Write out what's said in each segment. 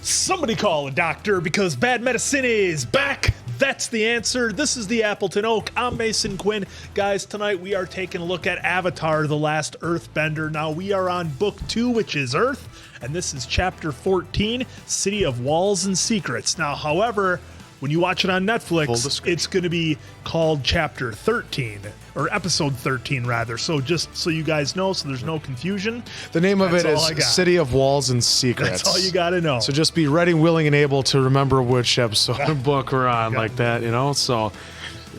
Somebody call a doctor because bad medicine is back. That's the answer. This is the Appleton Oak. I'm Mason Quinn. Guys, tonight we are taking a look at Avatar The Last Earthbender. Now we are on book 2, which is Earth, and this is chapter 14, City of Walls and Secrets. Now, however, when you watch it on Netflix, it's going to be called chapter 13, or episode 13 rather. So just so you guys know, so there's no confusion. The name of it is City of Walls and Secrets. That's all you got to know. So just be ready, willing, and able to remember which episode of book we're on, like that, you know? So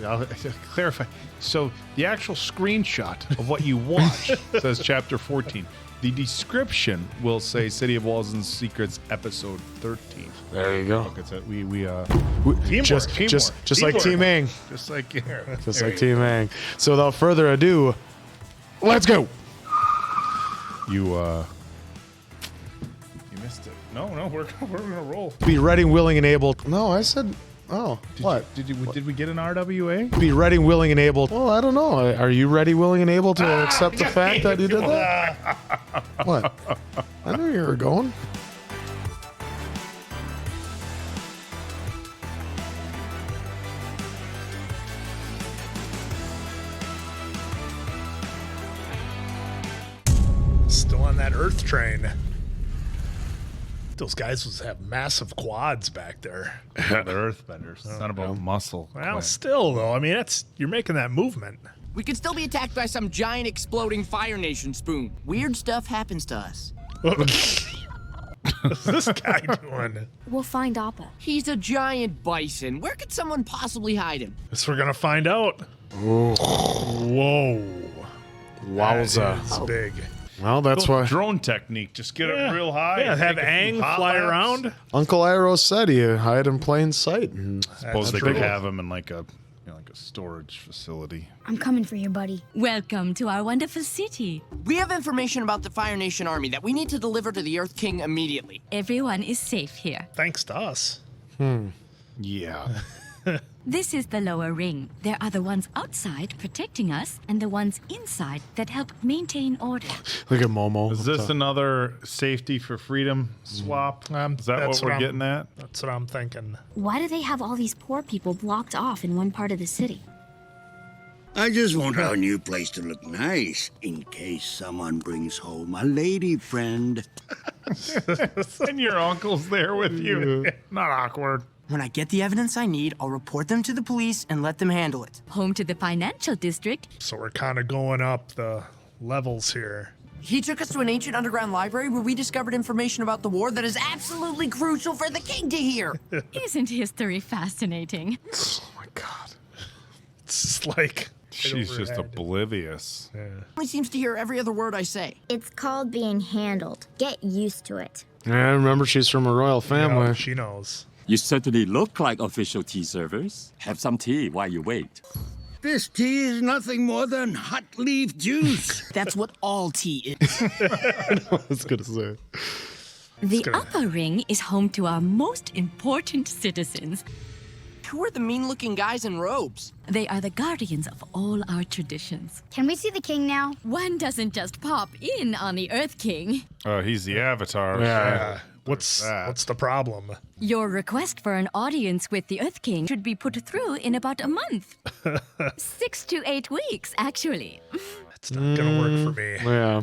I'll clarify. So the actual screenshot of what you watch says chapter 14. The description will say City of Walls and Secrets episode 13. there you go. Look, it's a, Just like Team Aang. just like here. Just like Team Aang. So without further ado, let's go. You missed it. No, we're gonna roll. Be ready, willing, and able. No, I said. Oh, what? Did we get an RWA? Be ready, willing, and able. Well, I don't know. Are you ready, willing, and able to accept the fact that you did that? What? I knew you were going. Still on that Earth train. Those guys have massive quads back there. The Earthbenders. It's not about muscle. Well, Quinn. still though, I mean, you're making that movement. We could still be attacked by some giant exploding Fire Nation spoon. Weird stuff happens to us. What's this guy doing? We'll find Appa. He's a giant bison. Where could someone possibly hide him? Guess we're gonna find out. Whoa. Wowza. It's big. Well, that's why Drone technique. Just get it real high. Yeah, and have take a few Aang hot fly laps. around. Uncle Iroh said he hide in plain sight. And Suppose they true. could have him in like a storage facility. I'm coming for you, buddy. Welcome to our wonderful city. We have information about the Fire Nation army that we need to deliver to the Earth King immediately. Everyone is safe here. Thanks to us. Yeah. This is the lower ring. There are the ones outside protecting us and the ones inside that help maintain order. look at Momo. Is this another safety for freedom swap? Is that that's what we're I'm- getting at? That's what I'm thinking. Why do they have all these poor people blocked off in one part of the city? I just want our new place to look nice in case someone brings home a lady friend. And your uncle's there with you. Not awkward. When I get the evidence I need, I'll report them to the police and let them handle it. Home to the financial district. So we're kind of going up the levels here. He took us to an ancient underground library where we discovered information about the war that is absolutely crucial for the king to hear. Isn't history fascinating? Oh my God. It's just like She's just overhead. oblivious. He seems to hear every other word I say. It's called being handled. Get used to it. Yeah, remember she's from a royal family. Yeah, she knows. You certainly look like official tea servers. Have some tea while you wait. This tea is nothing more than hot leaf juice. That's what all tea is. I was gonna say. The upper ring is home to our most important citizens. Who are the mean-looking guys in robes? They are the guardians of all our traditions. Can we see the king now? One doesn't just pop in on the Earth King. He's the Avatar. Yeah. What's the problem? Your request for an audience with the Earth King should be put through in about a month. 6 to 8 weeks, actually. It's not gonna work for me. Yeah.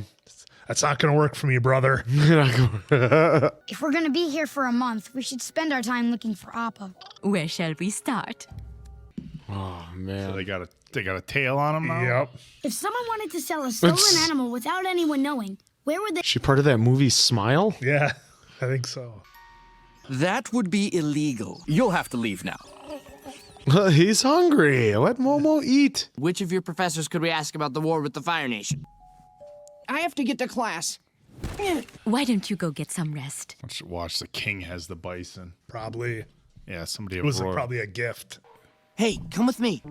That's not gonna work for me, brother. If we're gonna be here for a month, we should spend our time looking for Appa. Where shall we start? Oh man. So they got a tail on him now? Yep. If someone wanted to sell a stolen animal without anyone knowing, where would they? She part of that movie Smile? Yeah, I think so. That would be illegal. You'll have to leave now. He's hungry. Let Momo eat. Which of your professors could we ask about the war with the Fire Nation? I have to get to class. Why don't you go get some rest? Watch, the king has the bison. Probably. Yeah, somebody It was royal. probably a gift. Hey, come with me.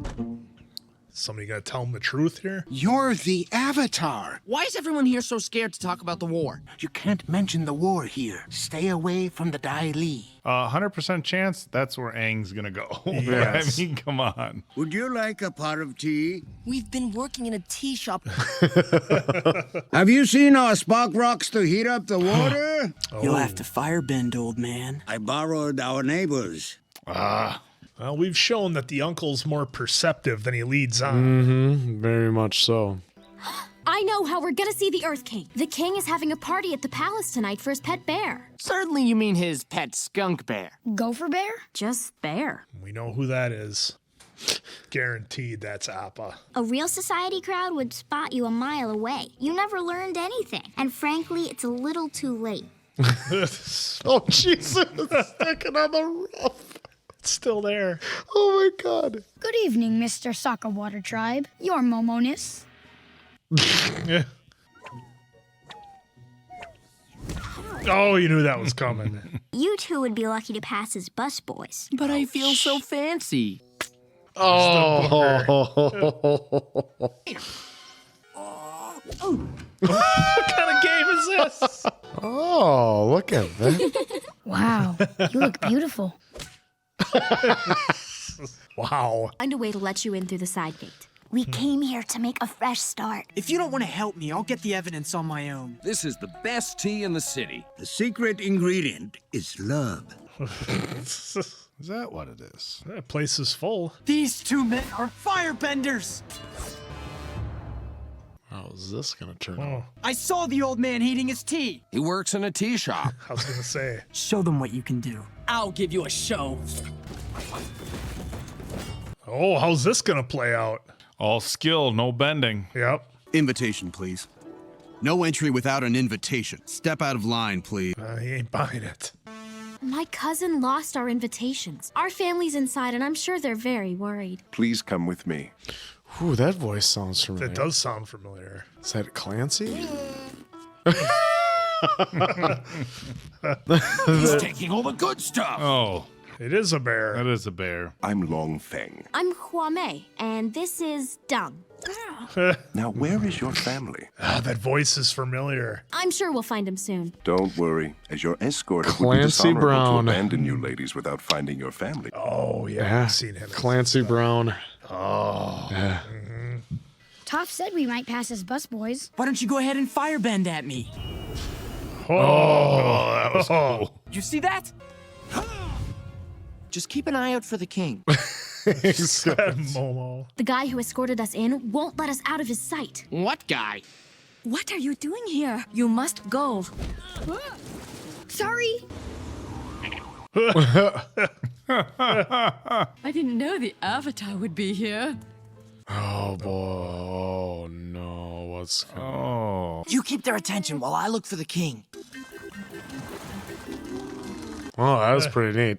Somebody gonna tell him the truth here? You're the Avatar. Why is everyone here so scared to talk about the war? You can't mention the war here. Stay away from the Dai Li. 100% chance that's where Aang's gonna go. Yes. I mean, come on. Would you like a pot of tea? We've been working in a tea shop. Have you seen our spark rocks to heat up the water? You'll have to firebend, old man. I borrowed our neighbors. Well, we've shown that the uncle's more perceptive than he leads on. Mm-hmm. Very much so. I know how we're gonna see the Earth King. The king is having a party at the palace tonight for his pet bear. Certainly you mean his pet skunk bear. Gopher bear? Just bear. We know who that is. Guaranteed that's Appa. A real society crowd would spot you a mile away. You never learned anything. And frankly, it's a little too late. Oh, Jesus. Sticking on the rough. It's still there. Oh, my God. Good evening, Mr. Sakawater Tribe. Your Momonis. Yeah. Oh, you knew that was coming. You two would be lucky to pass as busboys. But I feel so fancy. Oh. What kind of game is this? Oh, look at that. Wow, you look beautiful. Wow. Find a way to let you in through the side gate. We came here to make a fresh start. If you don't want to help me, I'll get the evidence on my own. This is the best tea in the city. The secret ingredient is love. Is that what it is? That place is full. These two men are firebenders. How is this going to turn out? I saw the old man heating his tea. He works in a tea shop. I was gonna say. Show them what you can do. I'll give you a show. Oh, how's this gonna play out? All skill, no bending. Yep. Invitation, please. No entry without an invitation. Step out of line, please. He ain't buying it. My cousin lost our invitations. Our family's inside, and I'm sure they're very worried. Please come with me. Ooh, that voice sounds familiar. That does sound familiar. Is that Clancy? He's taking all the good stuff. Oh, It is a bear. that is a bear. I'm Long Feng. I'm Hua Mei, and this is Dung. Now, where is your family? Ah, that voice is familiar. I'm sure we'll find him soon. Don't worry. As your escort, it would be Clancy dishonorable Brown. to abandon you ladies without finding your family. Oh, yeah. I've seen him. Clancy Brown. Oh. Yeah. Toph said we might pass as busboys. Why don't you go ahead and firebend at me? Oh, that was cool. Did you see that? Just keep an eye out for the king. Said Momo. The guy who escorted us in won't let us out of his sight. What guy? What are you doing here? You must go. Sorry. I didn't know the Avatar would be here. Oh, boy. Oh, no. What's going on? Oh. You keep their attention while I look for the king. Oh, that was pretty neat.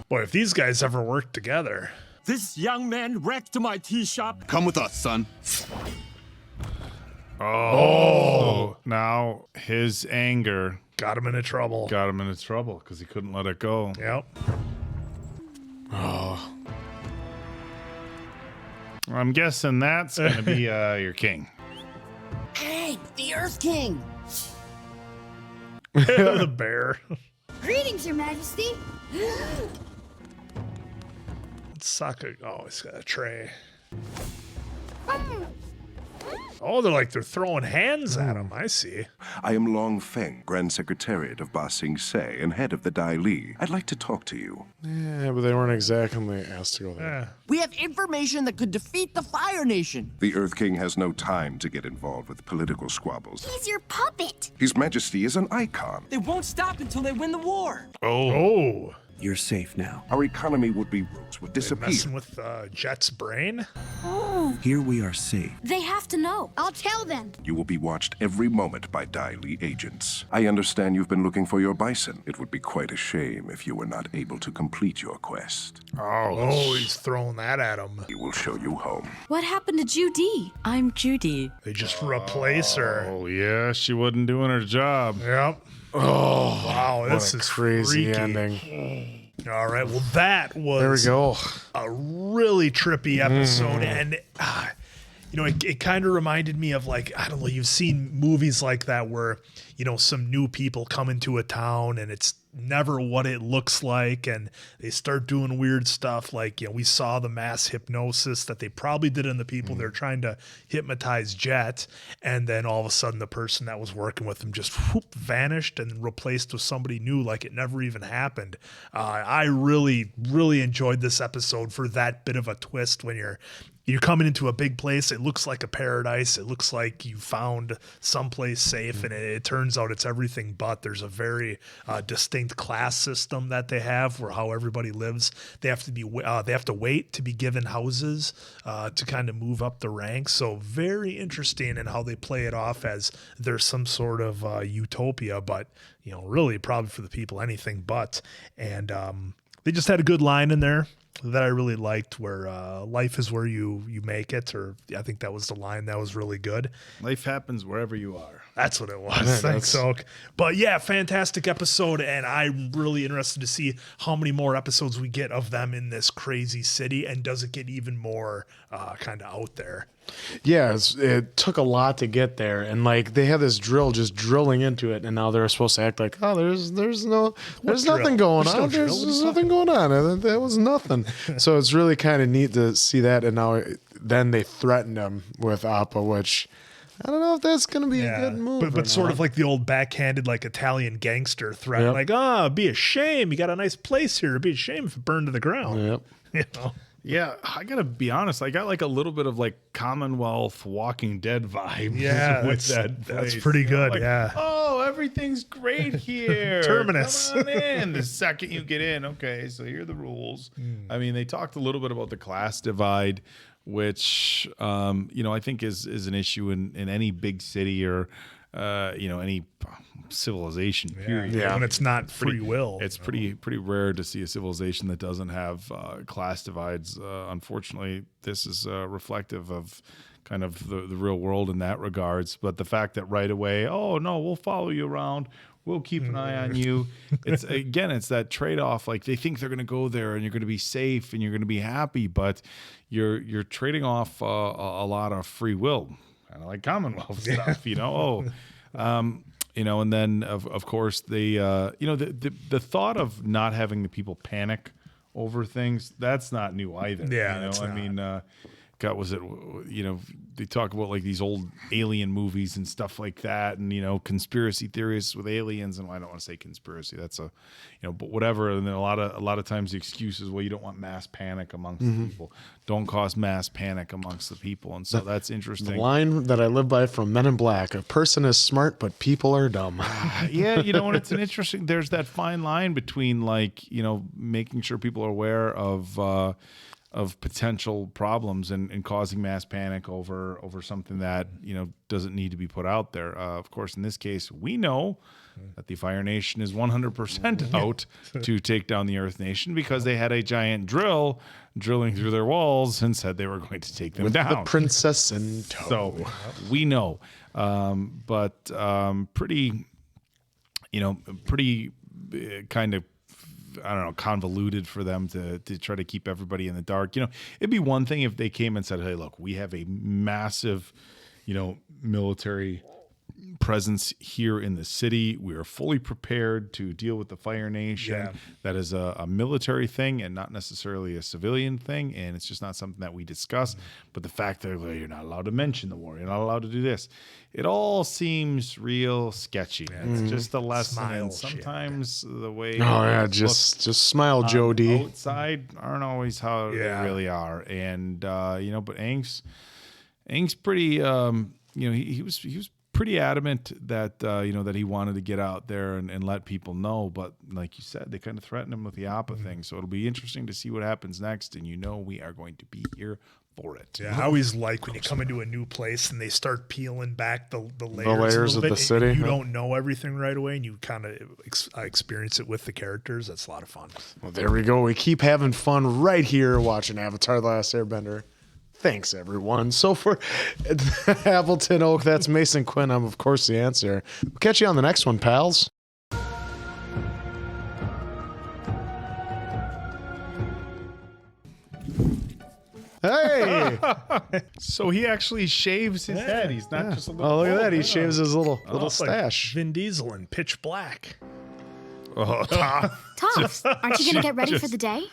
Boy, if these guys ever worked together. This young man wrecked my tea shop. Come with us, son. Oh. Now his anger Got him into trouble. got him into trouble because he couldn't let it go. Yep. Oh. I'm guessing that's going to be your king. Hey, the Earth King. The bear. Greetings, Your Majesty. Saka. Oh, he's got a tray. Oh, they're throwing hands at him. I see. I am Long Feng, Grand Secretariat of Ba Sing Se and head of the Dai Li. I'd like to talk to you. Yeah, but they weren't exactly asked to go there. Yeah. We have information that could defeat the Fire Nation. The Earth King has no time to get involved with political squabbles. He's your puppet. His Majesty is an icon. They won't stop until they win the war. Oh. You're safe now. Our economy would They're disappear. messing with Jet's brain. Here we are safe. They have to know. I'll tell them. You will be watched every moment by Dai Li agents. I understand you've been looking for your bison. It would be quite a shame if you were not able to complete your quest. Oh, he's throwing that at him. We will show you home. What happened to Judy? I'm Judy. They just replace her. Oh, yeah, she wasn't doing her job. Yep. Oh, wow. This What a is crazy freaky. ending. All right. Well, that was There we go. a really trippy episode. And, it kind of reminded me of, like, I don't know, you've seen movies like that where, some new people come into a town and it's never what it looks like. And they start doing weird stuff. Like, we saw the mass hypnosis that they probably did in the people they're trying to hypnotize Jet. And then all of a sudden the person that was working with them just vanished and replaced with somebody new, like it never even happened. I really, really enjoyed this episode for that bit of a twist when you're coming into a big place. It looks like a paradise. It looks like you found someplace safe, and it turns out it's everything but. There's a very distinct class system that they have, where how everybody lives. They have to wait to be given houses to kind of move up the ranks. So very interesting in how they play it off as there's some sort of utopia, but really probably for the people anything but. And they just had a good line in there that I really liked, where life is where you make it, or I think that was the line that was really good. Life happens wherever you are. That's what it was. Thanks, Oak. But yeah, fantastic episode, and I'm really interested to see how many more episodes we get of them in this crazy city, and does it get even more kind of out there? Yeah, it took a lot to get there, and like they had this drill just drilling into it, and now they're supposed to act like, oh, there's nothing going on. There's nothing going on. That was nothing. So it's really kind of neat to see that, and now then they threatened him with Appa, which I don't know if that's going to be a good move. But sort of like the old backhanded, like Italian gangster threat, like, be a shame. You got a nice place here. It'd be a shame if it burned to the ground. Yep. Yeah, I gotta be honest. I got like a little bit of like Commonwealth Walking Dead vibe. Yeah, that's pretty good. Like, yeah. Oh, everything's great here. Terminus. Come on in. The second you get in, okay. So here are the rules. I mean, they talked a little bit about the class divide, which I think is an issue in any big city or any civilization period. Yeah, when it's not free will. It's pretty rare to see a civilization that doesn't have class divides. Unfortunately, this is reflective of kind of the real world in that regards. But the fact that right away, oh no, we'll follow you around, we'll keep an eye on you. It's that trade-off. Like they think they're going to go there and you're going to be safe and you're going to be happy, but you're trading off a lot of free will, kind of like Commonwealth stuff. And then of course the thought of not having the people panic over things, that's not new either. Yeah, I mean, they talk about like these old alien movies and stuff like that, and conspiracy theorists with aliens, and I don't want to say conspiracy, that's but whatever. And then a lot of times the excuse is, well, you don't want mass panic amongst the people, don't cause mass panic amongst the people, and so that's interesting. The line that I live by from Men in Black: a person is smart, but people are dumb. Yeah, and it's an interesting. There's that fine line between making sure people are aware of potential problems and causing mass panic over something that doesn't need to be put out there. Of course, in this case, we know that the Fire Nation is 100% out to take down the Earth Nation because they had a giant drilling through their walls and said they were going to take them with down. The princess in tow. So we know, but pretty kind of, I don't know, convoluted for them to try to keep everybody in the dark. It'd be one thing if they came and said, hey, look, we have a massive, military presence here in the city. We are fully prepared to deal with the Fire Nation. Yeah. That is a military thing and not necessarily a civilian thing, and it's just not something that we discuss. But the fact that you're not allowed to mention the war, you're not allowed to do this, it all seems real sketchy. It's just a lesson. And sometimes the way just smile, Joe D. outside aren't always how they really are. And but Aang's pretty he was pretty adamant that that he wanted to get out there and let people know, but like you said, they kind of threatened him with the Appa thing. So it'll be interesting to see what happens next, and we are going to be here for it. Yeah, I always like when you come into a new place and they start peeling back the layers of bit, the city. You don't know everything right away, and you kind of experience it with the characters. That's a lot of fun. Well, there we go. We keep having fun right here watching Avatar: The Last Airbender. Thanks, everyone. So for Appleton Oak, that's Mason Quinn. I'm, of course, the answer. We'll catch you on the next one, pals. Hey! So he actually shaves his head. He's not just a little. Oh, look at that. He shaves his little stash. Vin Diesel in Pitch Black. Oh, Tom. Tom, aren't you going to get ready for the day?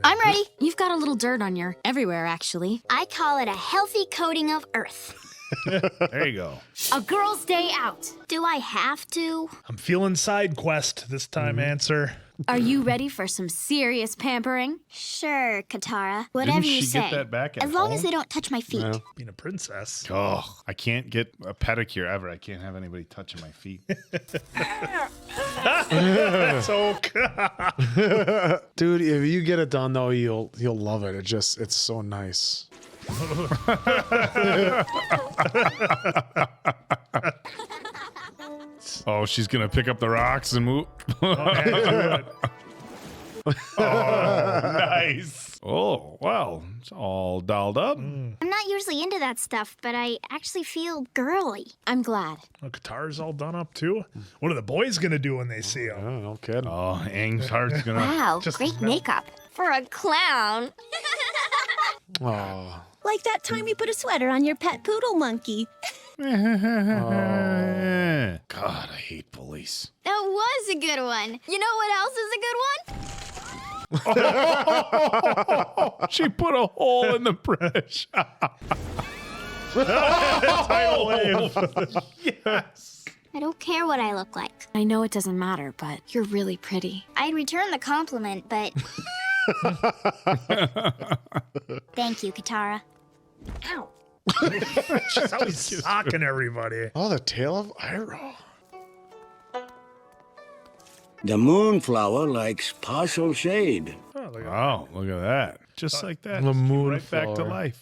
I'm ready. You've got a little dirt on your everywhere, actually. I call it a healthy coating of earth. There you go. A girl's day out. Do I have to? I'm feeling side quest this time, Answer. Are you ready for some serious pampering? Sure, Katara. Whatever Didn't you she say. get that back at as long as home? they don't touch my feet. No. Being a princess. Oh, I can't get a pedicure ever. I can't have anybody touching my feet. That's okay. Dude, if you get it done though, you'll love it. It's so nice. Oh, she's gonna pick up the rocks and move. Okay, Oh, nice. Oh, well, it's all dolled up. I'm not usually into that stuff, but I actually feel girly. I'm glad. Oh, Katara's all done up too. What are the boys gonna do when they see him? Oh, no kidding. Oh, Aang's heart's gonna. Wow, Just great makeup. For a clown. Oh. Like that time you put a sweater on your pet poodle monkey. God, I hate police. That was a good one. You know what else is a good one? She put a hole in the bridge. Tidal wave. Yes. I don't care what I look like. I know it doesn't matter, but you're really pretty. I'd return the compliment, but... Thank you, Katara. Ow. She's always socking everybody. Oh, the tail of Iroh. The moonflower likes partial shade. Oh, look at that. Just like that. The moon right back to flower. life.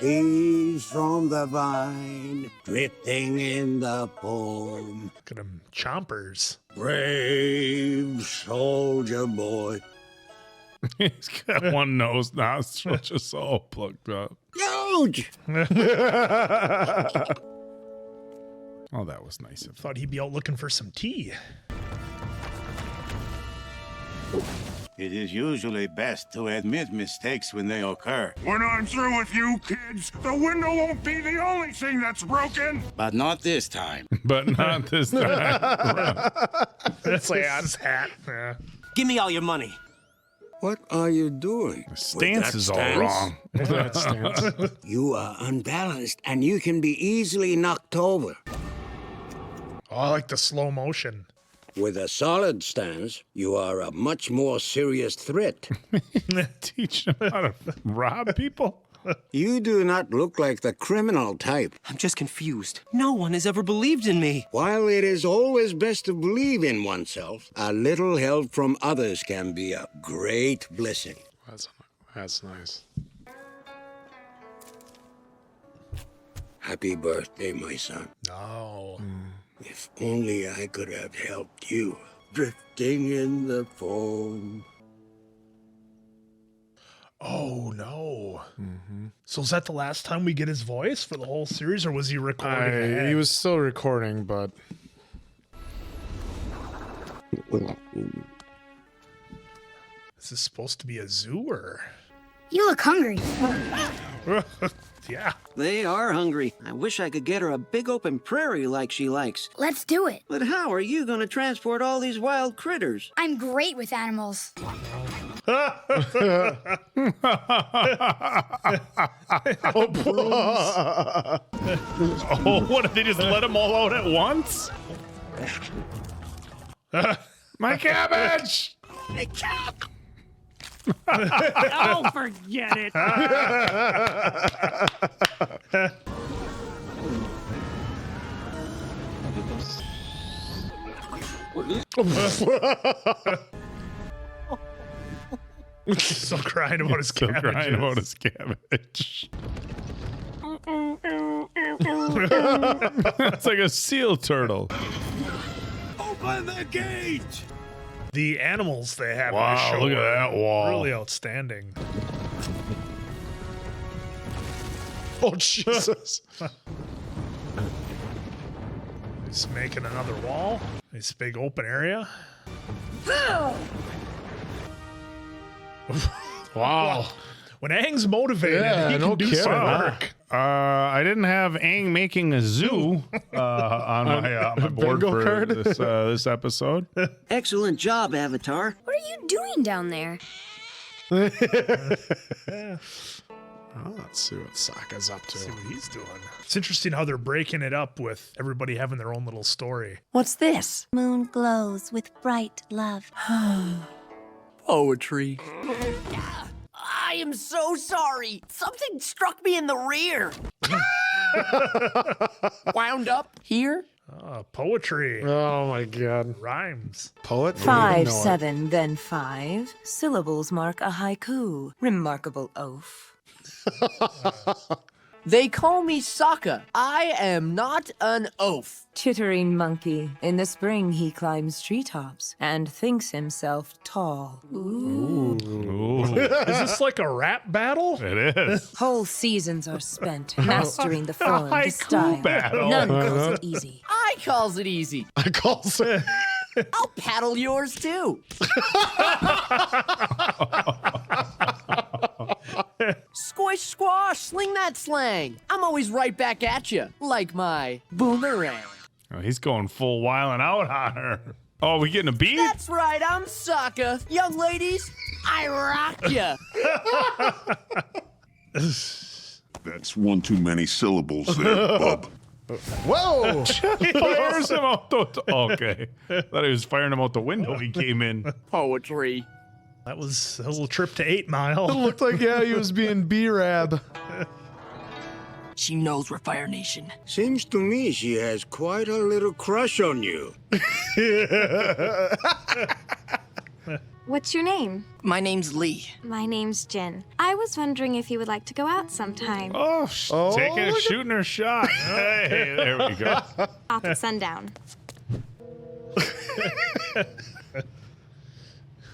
Leaves from the vine, drifting in the foam. Look at them chompers. Brave soldier boy. He's got one nose nostril just all plucked up. Huge! Oh, that was nice of him. Thought he'd be out looking for some tea. It is usually best to admit mistakes when they occur. When I'm through with you kids, the window won't be the only thing that's broken. But not this time. But not this time. That's like his hat. Yeah. Give me all your money. What are you doing? The stance is all stance? wrong. That stance. You are unbalanced and you can be easily knocked over. Oh, I like the slow motion. With a solid stance, you are a much more serious threat. Teach them how to rob people. You do not look like the criminal type. I'm just confused. No one has ever believed in me. While it is always best to believe in oneself, a little help from others can be a great blessing. That's nice. Happy birthday, my son. No. If only I could have helped you. Drifting in the foam. Oh, no. So is that the last time we get his voice for the whole series, or was he recording ahead? He was still recording, but... Is this supposed to be a zoo, or...? You look hungry. Yeah. They are hungry. I wish I could get her a big open prairie like she likes. Let's do it. But how are you going to transport all these wild critters? I'm great with animals. Oh, what? Did they just let them all out at once? My cabbage! Oh, forget it. Still crying about his Still cabbage. crying about his cabbage. It's like a seal turtle. Open the gate! The animals they have Wow, in the show look at are that wall. really outstanding. Oh, Jesus. He's making another wall. This big open area. Wow. When Aang's motivated, he can do some work. I didn't have Aang making a zoo on my board bingo for card? this episode. Excellent job, Avatar. What are you doing down there? Oh, let's see what Sokka's up to. See what he's doing. It's interesting how they're breaking it up with everybody having their own little story. What's this? Moon glows with bright love. Poetry. I am so sorry. Something struck me in the rear. Wound up here. Poetry. Oh my God. Rhymes. Poet? 5, 7, then 5. Syllables mark a haiku. Remarkable oaf. They call me Sokka. I am not an oaf. Chittering monkey. In the spring he climbs treetops and thinks himself tall. Ooh. Is this like a rap battle? It is. Whole seasons are spent mastering the form, the style. battle. None calls it easy. I calls it easy. I calls it. I'll paddle yours too. Squish, squash, sling that slang. I'm always right back at you, like my boomerang. Oh, he's going full wilding out on her. Oh, we getting a beat? That's right, I'm Sokka. Young ladies, I rock ya. That's one too many syllables there, bub. Whoa! He fires him out the... Okay. Thought he was firing him out the window he came in. Poetry. That was a little trip to 8 Mile. It looked like, yeah, he was being B-Rab. She knows we're Fire Nation. Seems to me she has quite a little crush on you. What's your name? My name's Lee. My name's Jen. I was wondering if you would like to go out sometime. Oh, shooting her shot. Hey, there we go. Off at sundown.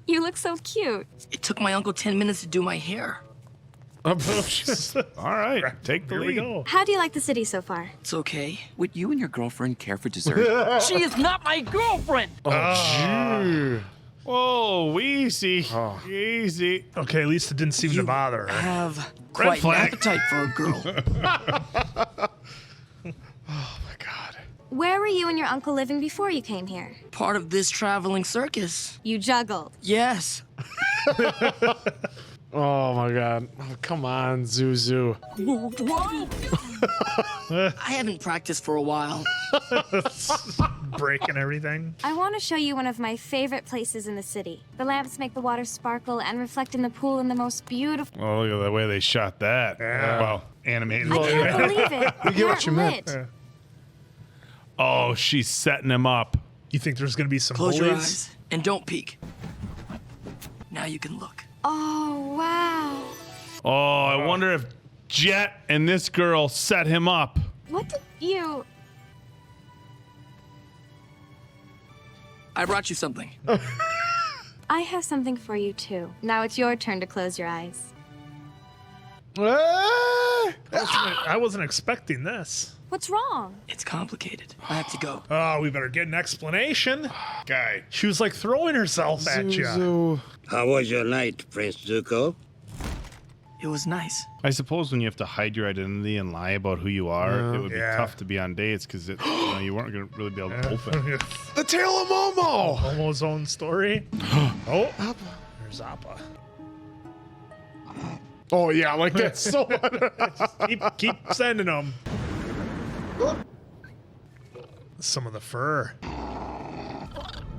You look so cute. It took my uncle 10 minutes to do my hair. All right, take the Here we lead. go. How do you like the city so far? It's okay. Would you and your girlfriend care for dessert? She is not my girlfriend. Oh, Whoa, easy. Easy. Okay, at least it didn't seem to bother her. Have quite an appetite for a girl. Oh my God. Where were you and your uncle living before you came here? Part of this traveling circus. You juggled. Yes. Oh my God. Oh, come on, Zuzu. I haven't practiced for a while. Breaking everything. I want to show you one of my favorite places in the city. The lamps make the water sparkle and reflect in the pool in the most beautiful... Oh, look at the way they shot that. Well, animated. I can't believe it. We get what you meant. Oh, she's setting him up. You think there's going to be some Close bullies? your eyes and don't peek. Now you can look. Oh, wow. Oh, I wonder if Jet and this girl set him up. What did you... I brought you something. I have something for you, too. Now it's your turn to close your eyes. I wasn't expecting this. What's wrong? It's complicated. I have to go. Oh, we better get an explanation. Guy. She was like throwing herself at you. Zuzu. How was your night, Prince Zuko? It was nice. I suppose when you have to hide your identity and lie about who you are, it would be tough to be on dates because you weren't going to really be able to open. The Tale of Momo. Momo's own story. Oh, there's Appa. Oh yeah, like that so Just keep sending them. Some of the fur.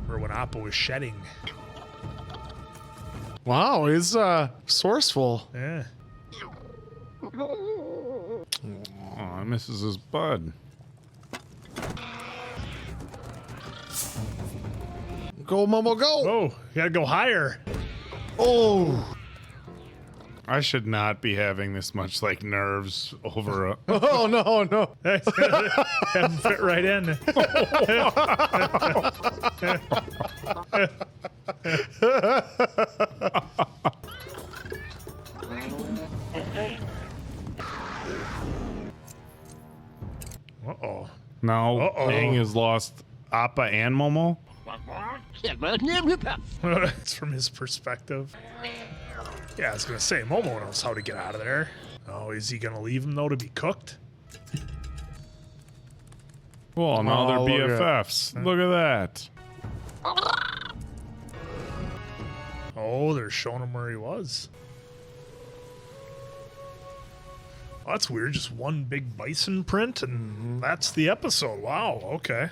Or when Appa was shedding. Wow, he's sourceful. Yeah. Oh, I misses his bud. Go, Momo, go! Oh, you gotta go higher. Oh! I should not be having this much like nerves over a. Oh no, no! Have him fit right in. Uh-oh. No, Aang has lost Appa and Momo. It's from his perspective. Yeah, I was gonna say Momo knows how to get out of there. Oh, is he gonna leave him though to be cooked? Well, now they're BFFs. Look at that. Oh, they're showing him where he was. Oh, that's weird. Just one big bison print, and that's the episode. Wow. Okay.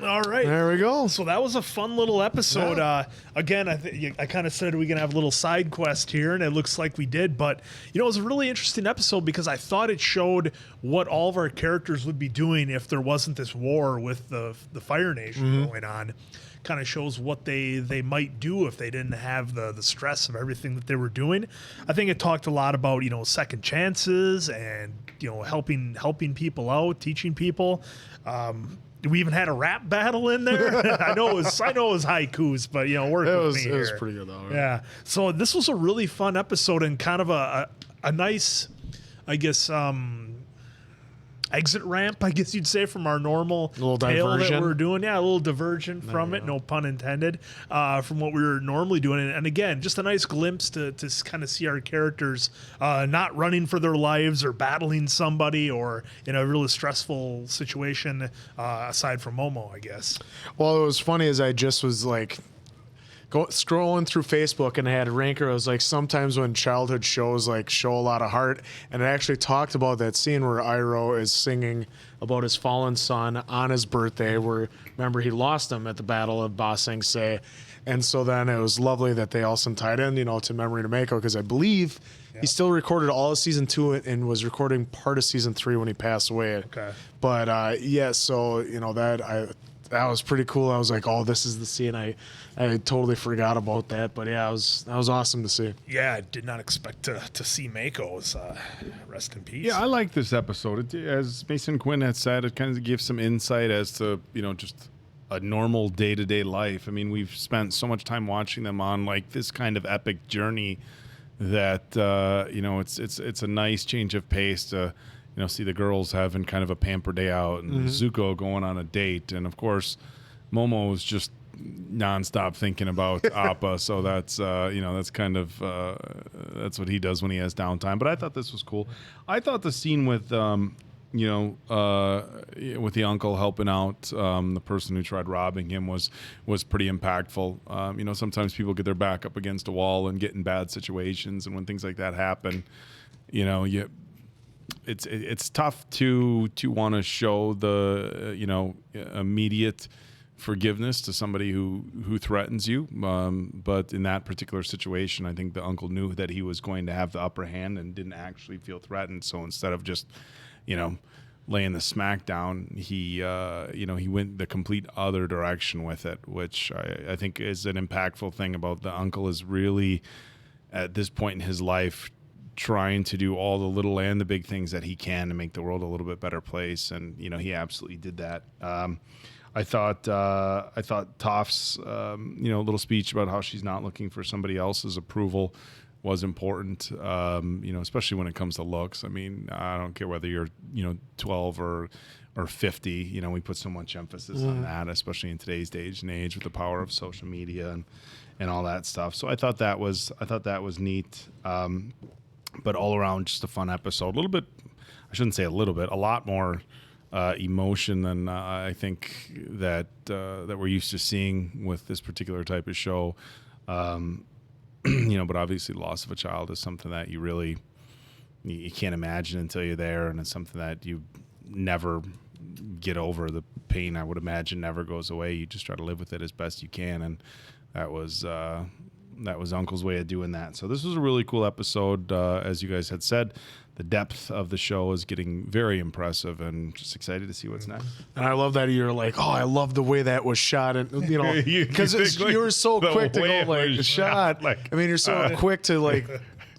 All right. There we go. So that was a fun little episode. Yeah. Again, I kind of said we're going to have a little side quest here, and it looks like we did. But, you know, it was a really interesting episode because I thought it showed what all of our characters would be doing if there wasn't this war with the Fire Nation going on. Kind of shows what they might do if they didn't have the stress of everything that they were doing. I think it talked a lot about, you know, second chances and, you know, helping people out, teaching people. We even had a rap battle in there. I know it was haikus, but, you know, work with me here. It was pretty good though. Right? Yeah. So this was a really fun episode and kind of a nice, I guess, exit ramp, I guess you'd say, from our normal little tale that diversion. we're doing. Yeah, a little diversion from it, no pun intended, from what we were normally doing. And again, just a nice glimpse to kind of see our characters not running for their lives or battling somebody or in a really stressful situation, aside from Momo, I guess. Well, it was funny as I just was like scrolling through Facebook and I had a ranker. I was like, sometimes when childhood shows like show a lot of heart, and it actually talked about that scene where Iroh is singing about his fallen son on his birthday, where remember he lost him at the Battle of Ba Sing Se. And so then it was lovely that they also tied in, you know, to Memory to Mako, because I believe he still recorded all of season 2 and was recording part of season 3 when he passed away. Okay. But yeah, so you know that was pretty cool. I was like, oh, this is the scene. I totally forgot about that. But yeah, that was awesome to see. Yeah, I did not expect to see Mako's rest in peace. Yeah, I like this episode. As Mason Quinn had said, it kind of gives some insight as to, you know, just a normal day-to-day life. I mean, we've spent so much time watching them on like this kind of epic journey that you know, it's a nice change of pace to, you know, see the girls having kind of a pamper day out and Zuko going on a date. And of course, Momo is just nonstop thinking about Appa. So that's, you know, that's kind of, that's what he does when he has downtime. But I thought this was cool. I thought the scene with, you know, with the uncle helping out the person who tried robbing him was pretty impactful. You know, sometimes people get their back up against a wall and get in bad situations. And when things like that happen, you know, it's tough to want to show the, you know, immediate forgiveness to somebody who threatens you. But in that particular situation, I think the uncle knew that he was going to have the upper hand and didn't actually feel threatened. So instead of just, you know, laying the smack down, he, you know, he went the complete other direction with it, which I think is an impactful thing about the uncle, is really at this point in his life trying to do all the little and the big things that he can to make the world a little bit better place. And, you know, he absolutely did that. I thought Toph's, you know, little speech about how she's not looking for somebody else's approval was important, you know, especially when it comes to looks. I mean, I don't care whether you're, you know, 12 or 50, you know, we put so much emphasis on that, especially in today's age and age with the power of social media and all that stuff. So I thought that was neat. But all around, just a fun episode. A little bit, I shouldn't say a little bit, a lot more emotion than I think that we're used to seeing with this particular type of show. You know, but obviously loss of a child is something that you can't imagine until you're there, and it's something that you never get over. The pain, I would imagine, never goes away. You just try to live with it as best you can, and that was Uncle's way of doing that. So this was a really cool episode. As you guys had said, the depth of the show is getting very impressive, and just excited to see what's next. And I love that you're like, oh, I love the way that was shot, and you know, because you were so quick to go like shot. I mean, you're so quick to like.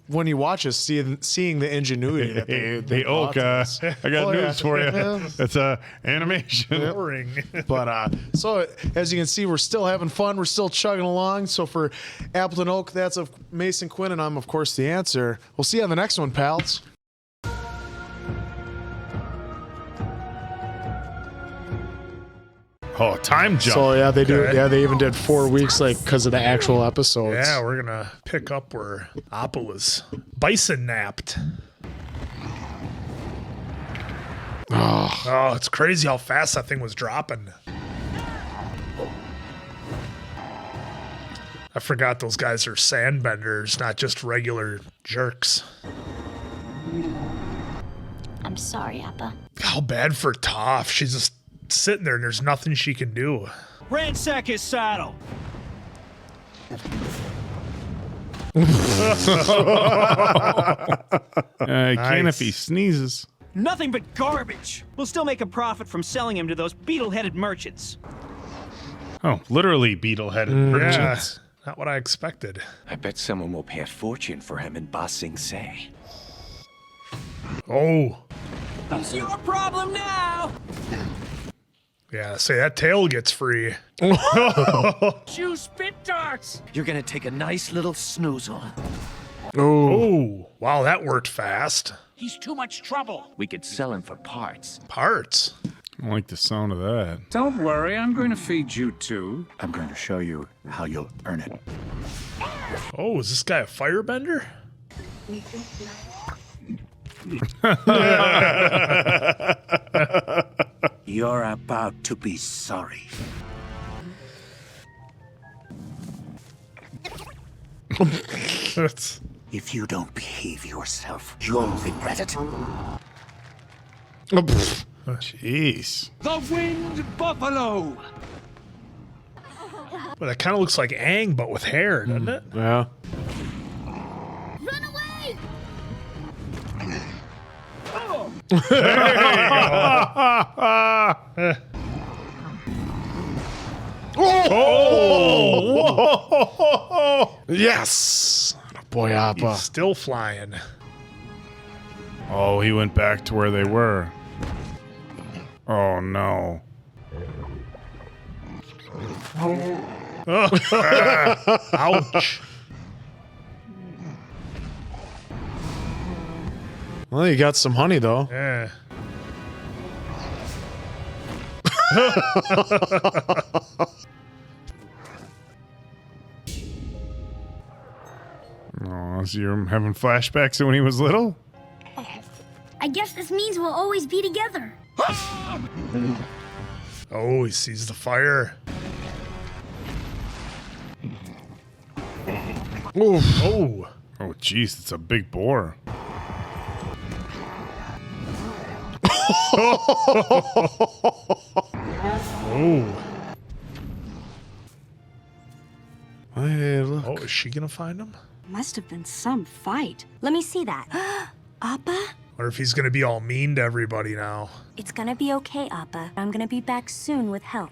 When you watch us, seeing the ingenuity that they Oak, I got news for you. It's animation. Boring. But so as you can see, we're still having fun. We're still chugging along. So for Appleton Oak, that's of Mason Quinn, and I'm of course the answer. We'll see you on the next one, pals. Oh, time jump. So yeah, they do. Okay. Yeah, they even did 4 weeks, like, because of the actual episodes. Yeah, we're gonna pick up where Appa was bison napped. Oh, it's crazy how fast that thing was dropping. I forgot those guys are sandbenders, not just regular jerks. I'm sorry, Appa. How bad for Toph. She's just sitting there and there's nothing she can do. Ransack his saddle. I can't if he sneezes. Nothing but garbage. We'll still make a profit from selling him to those beetle-headed merchants. Oh, literally beetle-headed merchants. Not what I expected. I bet someone will pay a fortune for him in Ba Sing Se. Oh. It's your problem now. Yeah, say that tail gets free. You spit darts. You're gonna take a nice little snoozle. Oh, wow, that worked fast. He's too much trouble. We could sell him for parts. Parts? I don't like the sound of that. Don't worry, I'm going to feed you too. I'm going to show you how you'll earn it. Oh, is this guy a firebender? You're about to be sorry. If you don't behave yourself, you'll regret it. Jeez. The winged buffalo. Well, that kind of looks like Aang, but with hair, doesn't it? Yeah. Run away! Oh! Yes! Boy, Appa. He's still flying. Oh, he went back to where they were. Oh, no. Ouch. Well, you got some honey, though. Yeah. Oh, so you're having flashbacks of when he was little? I guess this means we'll always be together. Oh, he sees the fire. Oof. Oh. Oh, jeez, it's a big boar. Oh. Hey, look. Oh, is she gonna find him? Must have been some fight. Let me see that. Appa? Or if he's gonna be all mean to everybody now. It's gonna be okay, Appa. I'm gonna be back soon with help.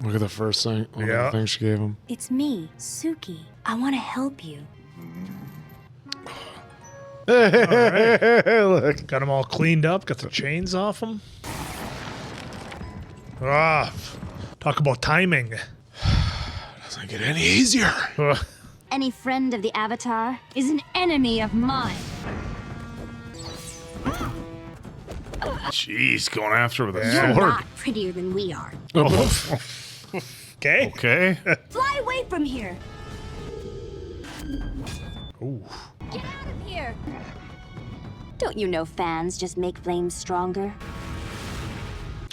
Look at the first thing. Look at Yeah. the thing she gave him. It's me, Suki. I want to help you. Hey, look. Got them all cleaned up, got the chains off them. Ah, talk about timing. Doesn't get any easier. Any friend of the Avatar is an enemy of mine. Jeez, going after her with a You're sword. not prettier than we are. Okay. Okay. Fly away from here. Ooh. Get out of here. Don't you know fans just make flames stronger?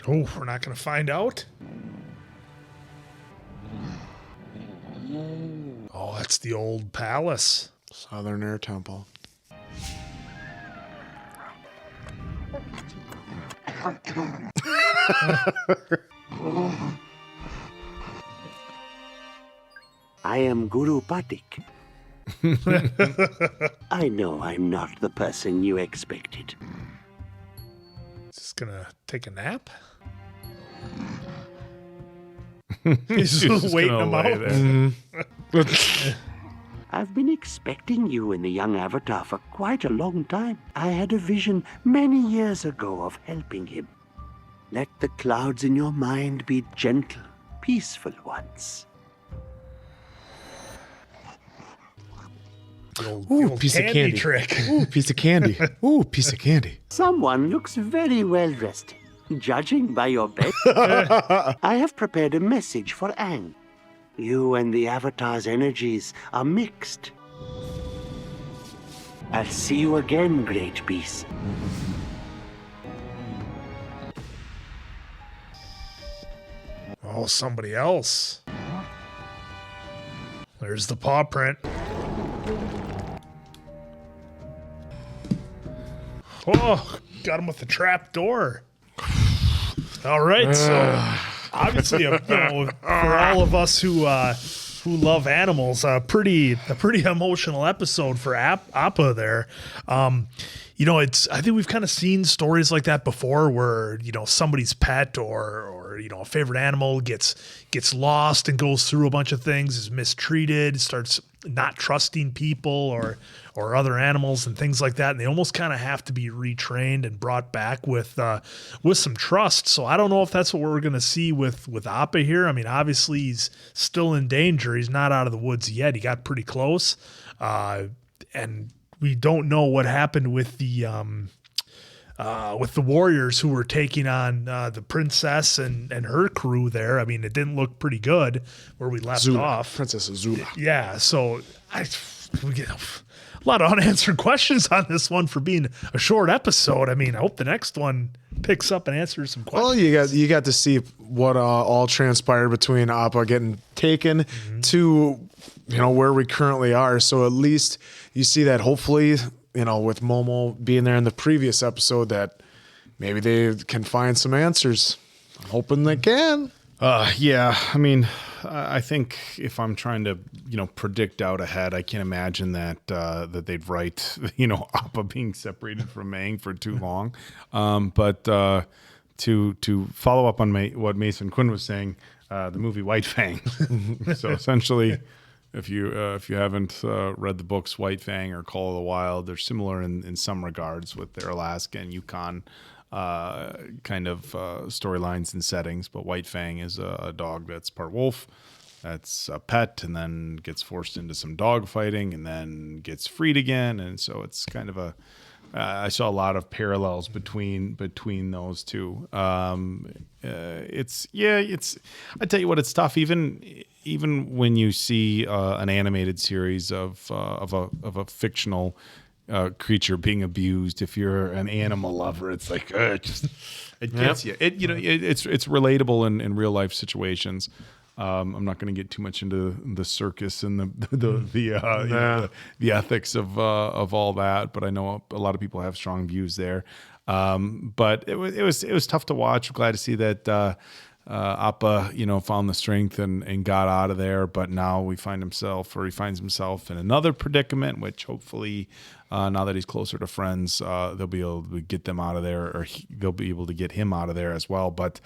Oh, we're not gonna find out? Oh, that's the old palace. Southern Air Temple. I am Guru Patik. I know I'm not the person you expected. Just gonna take a nap? He's just waiting him out. I've been expecting you in the young Avatar for quite a long time. I had a vision many years ago of helping him. Let the clouds in your mind be gentle, peaceful ones. Ooh, piece of candy. Trick. Ooh, piece of candy. Ooh, piece of candy. Someone looks very well rested. Judging by your bed, I have prepared a message for Aang. You and the Avatar's energies are mixed. I'll see you again, great beast. Oh, somebody else. There's the paw print. Oh, got him with the trap door. All right, so obviously, for all of us who love animals, a pretty emotional episode for Appa there. I think we've kind of seen stories like that before, where somebody's pet or a favorite animal gets lost and goes through a bunch of things, is mistreated, starts not trusting people or other animals and things like that, and they almost kind of have to be retrained and brought back with some trust. So I don't know if that's what we're going to see with Appa here. I mean, obviously he's still in danger. He's not out of the woods yet. He got pretty close, and we don't know what happened with the warriors who were taking on the princess and her crew there. I mean, it didn't look pretty good where we left off. Princess Azula. Yeah, so we get a lot of unanswered questions on this one for being a short episode. I mean, I hope the next one picks up and answers some questions. Well, you got to see what all transpired between Appa getting taken to where we currently are. So at least you see that hopefully, with Momo being there in the previous episode, that maybe they can find some answers. I'm hoping they can. Yeah, I mean, I think if I'm trying to, predict out ahead, I can't imagine that they'd write, Appa being separated from Aang for too long. But to follow up on what Mason Quinn was saying, the movie White Fang. So essentially, if you haven't read the books White Fang or Call of the Wild, they're similar in some regards with their Alaska and Yukon kind of storylines and settings. But White Fang is a dog that's part wolf, that's a pet, and then gets forced into some dog fighting and then gets freed again. And so it's kind of I saw a lot of parallels between those two. I tell you what, it's tough. Even when you see an animated series of a fictional creature being abused, if you're an animal lover, it's like it gets you. It's relatable in real life situations. I'm not going to get too much into the circus and the ethics of all that, but I know a lot of people have strong views there. But it was tough to watch. I'm glad to see that Appa, found the strength and got out of there. But now he finds himself in another predicament, which hopefully, now that he's closer to friends, they'll be able to get them out of there, or they'll be able to get him out of there as well. But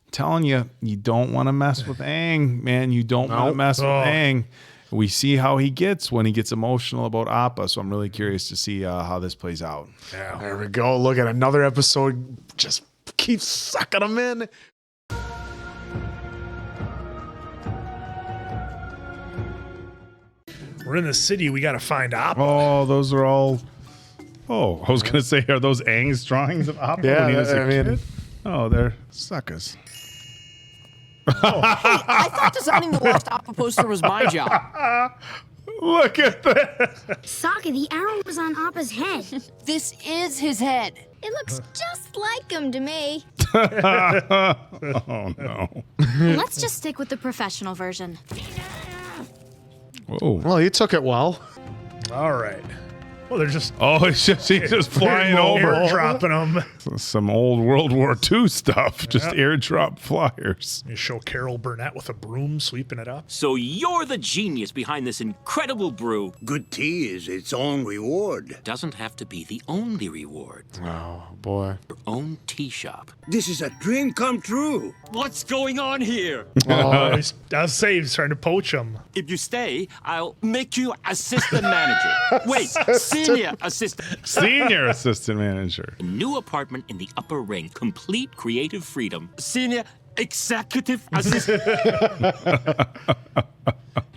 I'm telling you, you don't want to mess with Aang, man. You don't want to mess with Aang. We see how he gets when he gets emotional about Appa, so I'm really curious to see how this plays out. Yeah, there we go. Look at another episode. Just keep sucking them in. We're in the city. We got to find Appa. Oh, those are all. Oh, I was going to say, are those Aang's drawings of Appa when he was a kid? Oh, they're suckers. Hey, I thought designing the last Appa poster was my job. Look at that. Sokka, the arrow was on Appa's head. This is his head. It looks just like him to me. Oh, no. Let's just stick with the professional version. Whoa. Well, he took it well. All right. Well, they're just... Oh, he's just flying over. Dropping them. Some old World War II stuff. Just airdrop flyers. You show Carol Burnett with a broom sweeping it up. So you're the genius behind this incredible brew. Good tea is its own reward. Doesn't have to be the only reward. Oh, boy. Your own tea shop. This is a dream come true. What's going on here? I'll say he's trying to poach him. If you stay, I'll make you assistant manager. Wait, senior assistant. Senior assistant manager. A new apartment in the upper ring. Complete creative freedom. Senior executive assistant.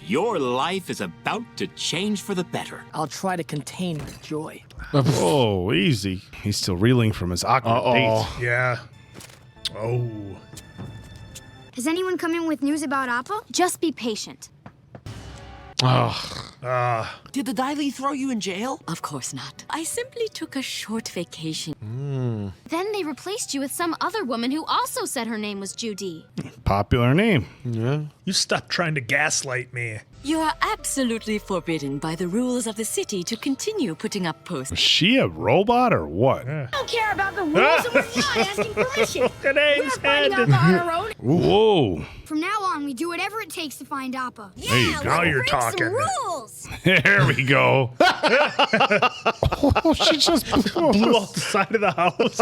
Your life is about to change for the better. I'll try to contain my joy. Oh, easy. He's still reeling from his awkward date. Yeah. Oh. Has anyone come in with news about Appa? Just be patient. Did the Dai Li throw you in jail? Of course not. I simply took a short vacation. Then they replaced you with some other woman who also said her name was Judy. Popular name. Yeah. You stop trying to gaslight me. You are absolutely forbidden by the rules of the city to continue putting up posts. Is she a robot or what? I don't care about the rules and we're not asking permission. Look at Aang's head. Appa on our own. Whoa. From now on, we do whatever it takes to find Appa. There you go. Now you're talking. Rules. There we go. Oh, she just Blew off the side of the house.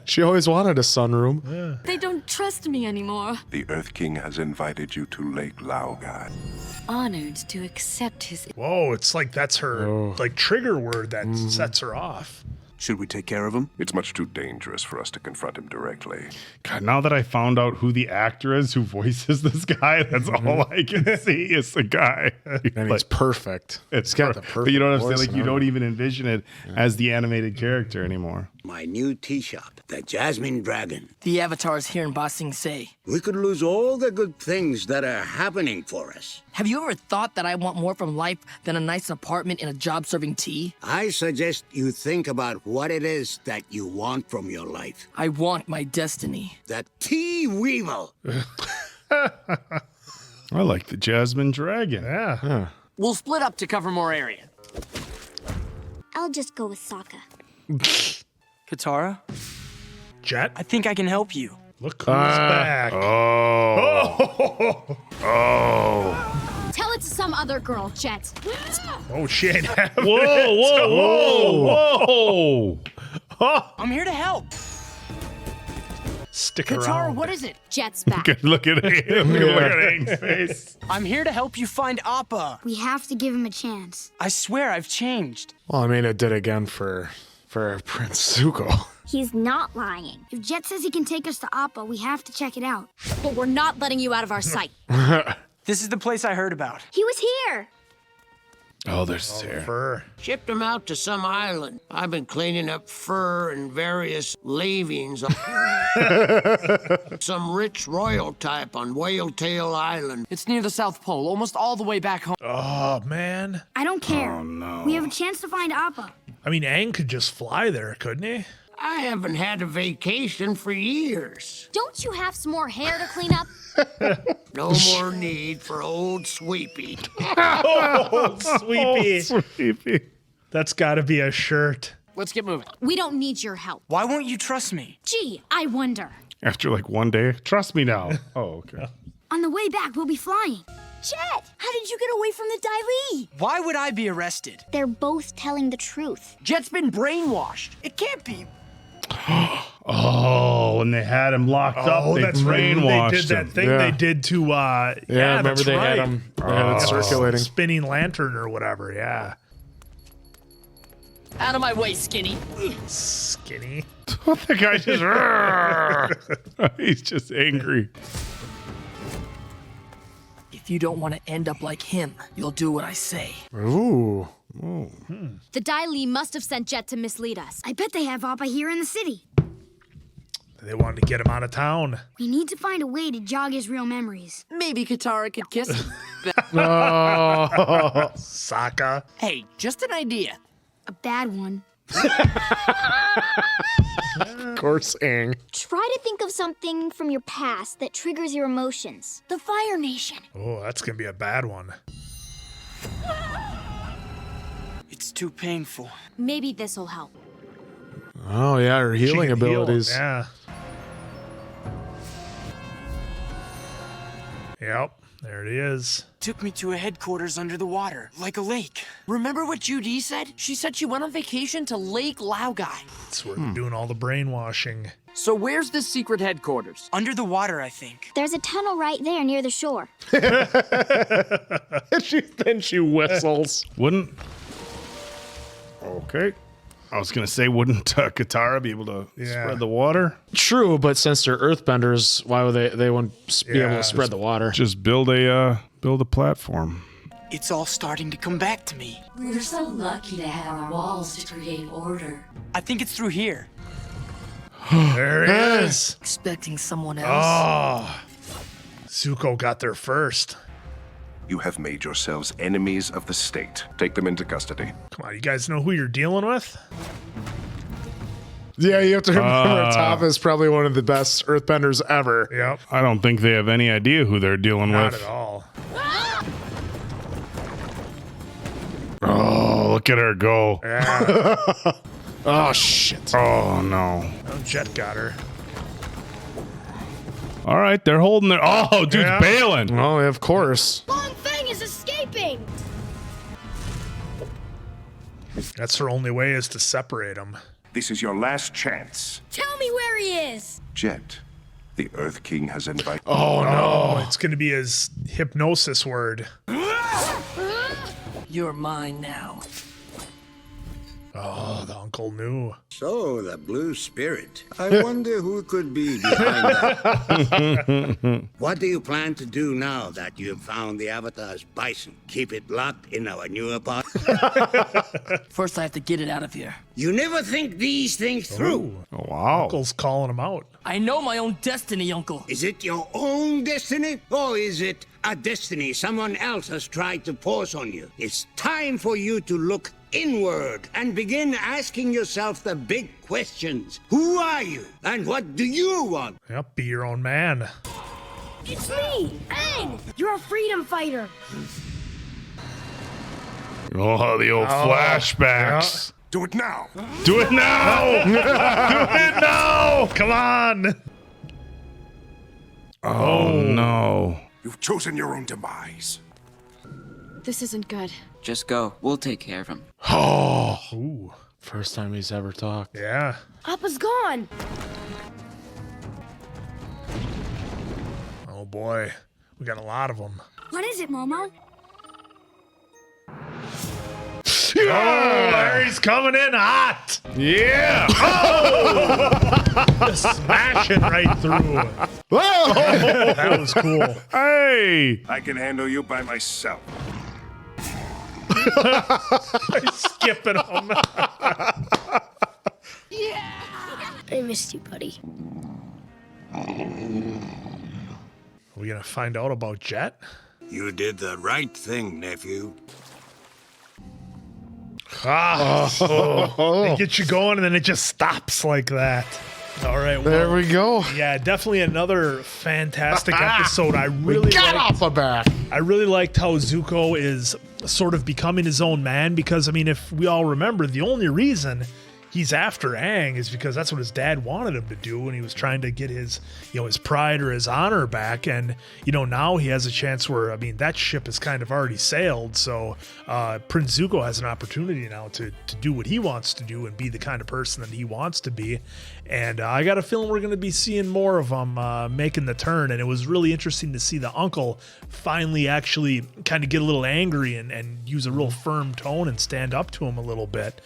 She always wanted a sunroom. They don't trust me anymore. The Earth King has invited you to Lake Laogai. Honored to accept his... Whoa, it's like that's her like trigger word that sets her off. Should we take care of him? It's much too dangerous for us to confront him directly. God, now that I found out who the actor is who voices this guy, that's all I can see is the guy. And he's perfect. It's got the perfect But you don't have to voice say, like, and you don't even envision it as the animated character anymore. My new tea shop, the Jasmine Dragon. The Avatar's here in Ba Sing Se. We could lose all the good things that are happening for us. Have you ever thought that I want more from life than a nice apartment and a job serving tea? I suggest you think about what it is that you want from your life. I want my destiny. The Tea Weevil. I like the Jasmine Dragon. Yeah. We'll split up to cover more area. I'll just go with Sokka. Katara? Jet? I think I can help you. Look who's back. Oh. Tell it to some other girl, Jet. Oh, she ain't having Whoa, it. whoa, whoa. I'm here to help. Stick Katara, around. what is it? Jet's back. Look at him. Look at Aang's face. I'm here to help you find Appa. We have to give him a chance. I swear I've changed. Well, I mean, it did again for Prince Zuko. He's not lying. If Jet says he can take us to Appa, we have to check it out. But we're not letting you out of our sight. This is the place I heard about. He was here. Oh, there's his hair. Fur. Shipped him out to some island. I've been cleaning up fur and various lavings. Some rich royal type on Whale Tail Island. It's near the South Pole, almost all the way back home. Oh, man. I don't care. Oh, no. We have a chance to find Appa. I mean, Aang could just fly there, couldn't he? I haven't had a vacation for years. Don't you have some more hair to clean up? No more need for old Sweepy. Oh, Sweepy. Sweepy. That's got to be a shirt. Let's get moving. We don't need your help. Why won't you trust me? Gee, I wonder. After like one day, trust me now. Oh, okay. On the way back, we'll be flying. Jet, how did you get away from the Dai Li? Why would I be arrested? They're both telling the truth. Jet's been brainwashed. It can't be. Oh, when they had him locked up, they that's right. brainwashed They did that him. thing they did to, yeah, remember that's they right. had him circulating. Spinning lantern or whatever, yeah. Out of my way, skinny. Skinny. The guy just, he's just angry. If you don't want to end up like him, you'll do what I say. Ooh. The Dai Li must have sent Jet to mislead us. I bet they have Appa here in the city. They wanted to get him out of town. We need to find a way to jog his real memories. Maybe Katara could kiss him. Sokka. Hey, just an idea. A bad one. Of course, Aang. Try to think of something from your past that triggers your emotions. The Fire Nation. Oh, that's going to be a bad one. It's too painful. Maybe this'll help. Oh, yeah, her She healing can heal him, abilities. Yeah. Yep, there it is. Took me to a headquarters under the water, like a lake. Remember what Judy said? She said she went on vacation to Lake Laogai. That's where they're doing all the brainwashing. So where's this secret headquarters? Under the water, I think. There's a tunnel right there near the shore. Then she whistles. Wouldn't. Okay. I was going to say, wouldn't Katara be able to spread the water? True, but since they're earthbenders, why would they wouldn't be able to spread the water? Just build a platform. It's all starting to come back to me. We're so lucky to have our walls to create order. I think it's through here. There he is. Expecting someone else. Oh, Zuko got there first. You have made yourselves enemies of the state. Take them into custody. Come on, you guys know who you're dealing with? Yeah, you have to remember Toph is probably one of the best earthbenders ever. Yep. I don't think they have any idea who they're dealing Not with. at all. Oh, look at her go. Yeah. Oh, shit. Oh, no. Oh, Jet got her. All right, they're holding their... Oh, dude's bailing. Oh, of course. Long Feng is escaping. That's her only way is to separate them. This is your last chance. Tell me where he is. Jet, the Earth King has invited... Oh, no. It's going to be his hypnosis word. You're mine now. Oh, the uncle knew. So, the blue spirit. I wonder who could be behind that. What do you plan to do now that you've found the Avatar's bison? Keep it locked in our new apartment? First, I have to get it out of here. You never think these things through. Oh, wow. Uncle's calling him out. I know my own destiny, Uncle. Is it your own destiny? Or is it a destiny someone else has tried to force on you? It's time for you to look inward and begin asking yourself the big questions. Who are you? And what do you want? Yep, be your own man. It's me, Aang. You're a freedom fighter. Oh, the old flashbacks. Yeah. Do it now. Do it now. Do it now. Come on. Oh, no. You've chosen your own demise. This isn't good. Just go. We'll take care of him. Oh. Ooh. First time he's ever talked. Yeah. Appa's gone. Oh, boy. We got a lot of them. What is it, Momo? Oh, there he's coming in hot. Yeah. Oh! Smashing right through. Whoa! That was cool. Hey. I can handle you by myself. Skipping him. Yeah. I missed you, buddy. Are we going to find out about Jet? You did the right thing, nephew. They get you going and then it just stops like that. All right, well, there we go. Yeah, definitely another fantastic episode. I really liked how Zuko is sort of becoming his own man, because I mean, if we all remember, the only reason he's after Aang is because that's what his dad wanted him to do when he was trying to get his, his pride or his honor back. And, now he has a chance where, I mean, that ship has kind of already sailed. So Prince Zuko has an opportunity now to do what he wants to do and be the kind of person that he wants to be. And I got a feeling we're going to be seeing more of him making the turn. And it was really interesting to see the uncle finally actually kind of get a little angry and use a real firm tone and stand up to him a little bit.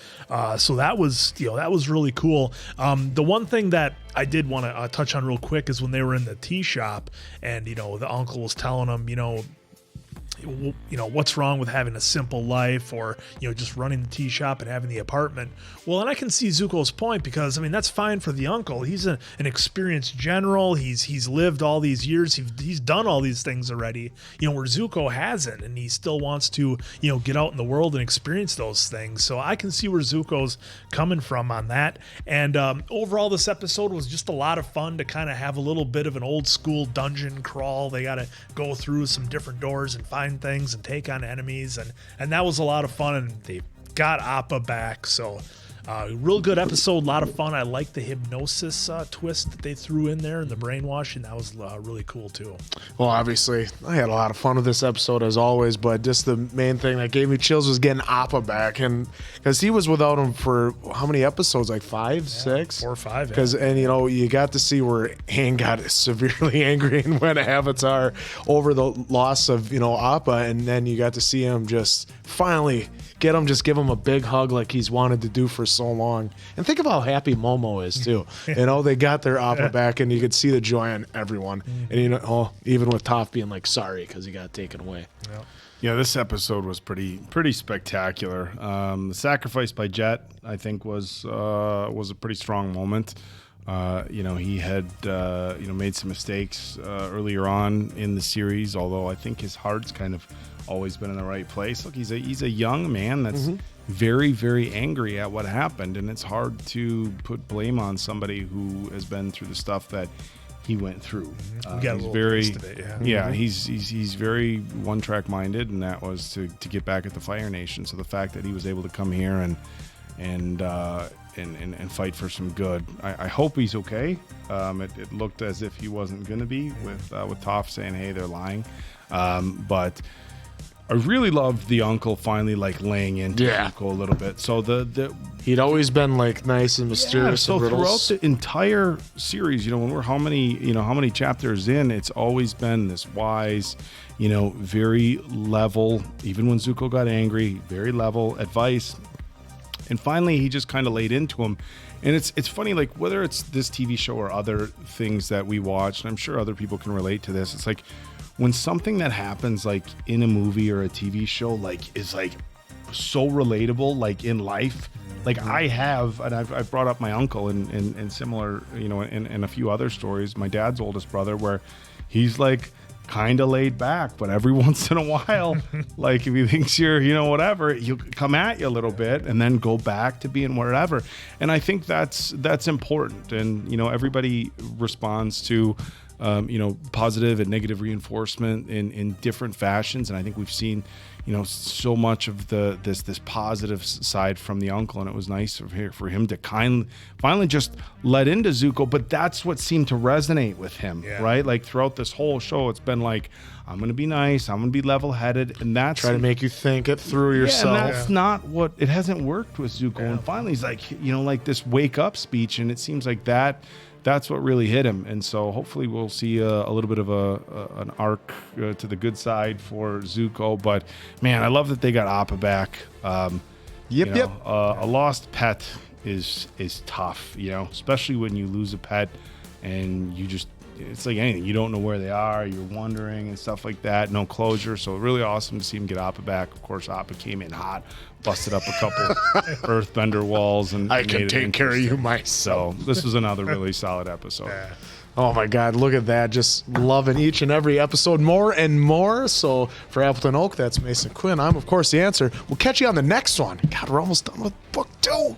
So that was, that was really cool. The one thing that I did want to touch on real quick is when they were in the tea shop and, the uncle was telling him, what's wrong with having a simple life or, just running the tea shop and having the apartment. Well, and I can see Zuko's point, because I mean, that's fine for the uncle. He's an experienced general. He's lived all these years. He's done all these things already, where Zuko hasn't, and he still wants to, get out in the world and experience those things. So I can see where Zuko's coming from on that. And overall, this episode was just a lot of fun to kind of have a little bit of an old school dungeon crawl. They got to go through some different doors and find things and take on enemies, and that was a lot of fun, and they got Appa back. So real good episode, a lot of fun. I like the hypnosis twist that they threw in there and the brainwashing. That was really cool too. Well, obviously I had a lot of fun with this episode as always, but just the main thing that gave me chills was getting Appa back, and because he was without him for how many episodes, like 5, 6, 4 or 5, because and you got to see where Aang got severely angry and went Avatar over the loss of Appa, and then you got to see him just finally give him a big hug like he's wanted to do for so long. And think of how happy Momo is too. They got their Appa back, and you could see the joy on everyone. And even with Toph being like sorry because he got taken away. Yeah, this episode was pretty spectacular. The sacrifice by Jet, I think, was a pretty strong moment. He had made some mistakes earlier on in the series, although I think his heart's kind of always been in the right place. Look, he's a young man that's very, very angry at what happened, and it's hard to put blame on somebody who has been through the stuff that he went through. We got a little taste of it, yeah. He's very one-track minded, and that was to get back at the Fire Nation. So the fact that he was able to come here and fight for some good, I hope he's okay. It looked as if he wasn't going to be with Toph saying, "Hey, they're lying," but I really loved the uncle finally laying into Zuko a little bit. So he'd always been nice and mysterious. So and throughout the entire series, when we're how many chapters in, it's always been this wise, very level. Even when Zuko got angry, very level advice. And finally, he just kind of laid into him. And it's funny, whether it's this TV show or other things that we watch, and I'm sure other people can relate to this. It's when something that happens in a movie or a TV show is so relatable in life. I have, and I've brought up my uncle and similar, in a few other stories, my dad's oldest brother, where he's kind of laid back, but every once in a while, if he thinks you're, whatever, he'll come at you a little bit and then go back to being whatever. And I think that's important. And, everybody responds to, positive and negative reinforcement in different fashions. And I think we've seen, so much of this positive side from the uncle, and it was nice for him to finally just let into Zuko. But that's what seemed to resonate with him, right? Throughout this whole show, it's been I'm going to be nice, I'm going to be level-headed, and that's try to make you think it through yourself. And that's not what it hasn't worked with Zuko. And finally, he's this wake up speech, and it seems like that's what really hit him. And so hopefully we'll see a little bit of an arc to the good side for Zuko. But man, I love that they got Appa back. A lost pet is tough, especially when you lose a pet and it's like anything. You don't know where they are. You're wondering and stuff like that. No closure. So really awesome to see him get Appa back. Of course, Appa came in hot, busted up a couple Earthbender walls, and I can take care of you myself. So this was another really solid episode. Oh my God, look at that. Just loving each and every episode more and more. So for Appleton Oak, that's Mason Quinn. I'm, of course, the answer. We'll catch you on the next one. God, we're almost done with book 2.